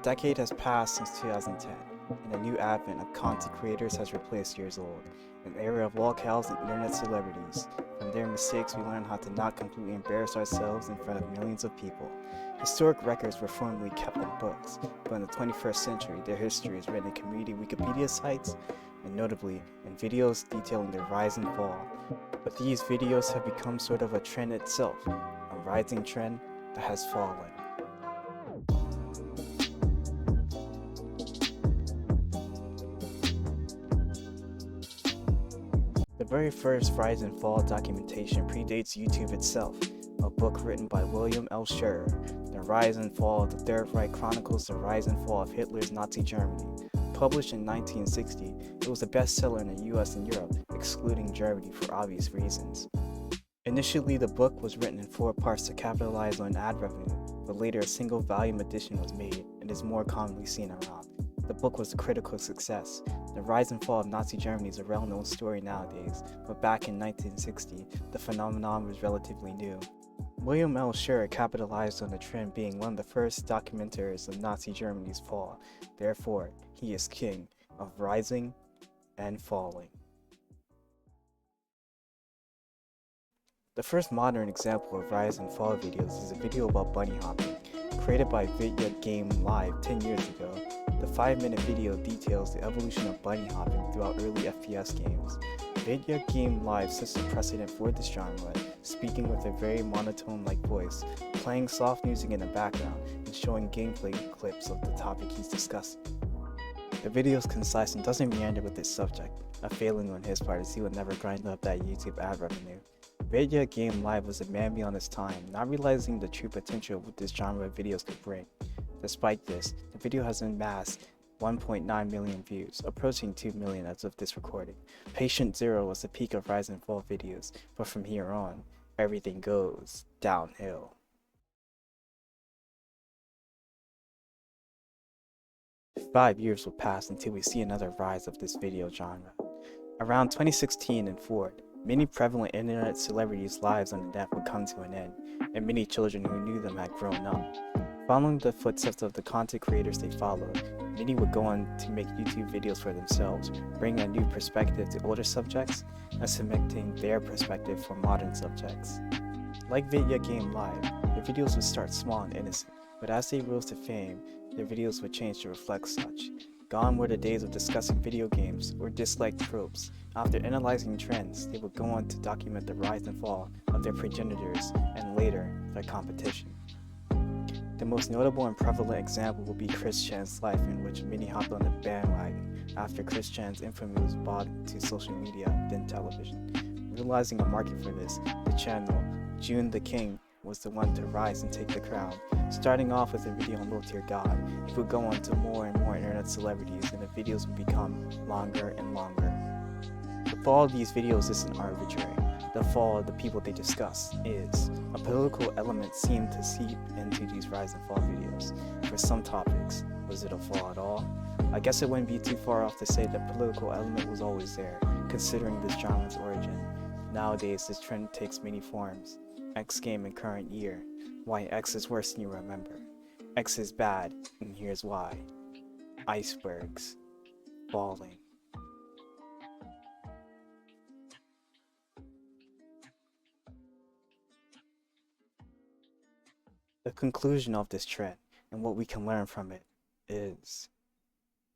decade has passed since 2010, and a new advent of content creators has replaced years old, an era of lolcows and internet celebrities. From their mistakes, we learn how to not completely embarrass ourselves in front of millions of people. Historic records were formerly kept in books, but in the 21st century, their history is written in community Wikipedia sites, and notably in videos detailing their rise and fall. But these videos have become sort of a trend itself, a rising trend that has fallen. The very first rise and fall documentation predates YouTube itself, a book written by William L. Scherer. The Rise and Fall of the Third Reich chronicles the rise and fall of Hitler's Nazi Germany. Published in 1960, it was a bestseller in the US and Europe, excluding Germany for obvious reasons. Initially, the book was written in 4 parts to capitalize on ad revenue, but later a single volume edition was made and is more commonly seen around. The book was a critical success. The rise and fall of Nazi Germany is a well-known story nowadays, but back in 1960, the phenomenon was relatively new. William L. Scherer capitalized on the trend being one of the first documenters of Nazi Germany's fall. Therefore, he is king of rising and falling. The first modern example of rise and fall videos is a video about bunny hopping. Created by Vidya Game Live 10 years ago, the 5-minute video details the evolution of bunny hopping throughout early FPS games. Vidya Game Live sets a precedent for this genre, speaking with a very monotone-like voice, playing soft music in the background, and showing gameplay clips of the topic he's discussing. The video is concise and doesn't meander with its subject, a failing on his part as he would never grind up that YouTube ad revenue. Vidya Game Live was a man beyond his time, not realizing the true potential of what this genre of videos could bring. Despite this, the video has amassed 1.9 million views, approaching 2 million as of this recording. Patient Zero was the peak of rise and fall videos, but from here on, everything goes downhill. Five years will pass until we see another rise of this video genre. Around 2016 and forward, many prevalent internet celebrities' lives on the net would come to an end, and many children who knew them had grown up. Following the footsteps of the content creators they followed, many would go on to make YouTube videos for themselves, bringing a new perspective to older subjects and cementing their perspective for modern subjects. Like Vidya Game Live, their videos would start small and innocent, but as they rose to fame, their videos would change to reflect such. Gone were the days of discussing video games or disliked tropes. After analyzing trends, they would go on to document the rise and fall of their progenitors and later, their competition. The most notable and prevalent example will be Chris Chan's life, in which many hopped on the bandwagon after Chris Chan's infamy was brought to social media, then television. Realizing a market for this, the channel, June the King, was the one to rise and take the crown. Starting off with a video on Low Tier God, he would go on to more and more internet celebrities, and the videos would become longer and longer. The fall of these videos isn't arbitrary. The fall of the people they discuss is. A political element seemed to seep into these rise and fall videos. For some topics, was it a fall at all? I guess it wouldn't be too far off to say that political element was always there, considering this genre's origin. Nowadays, this trend takes many forms. X game in current year. Why X is worse than you remember. X is bad, and here's why. Icebergs. Falling. The conclusion of this trend, and what we can learn from it, is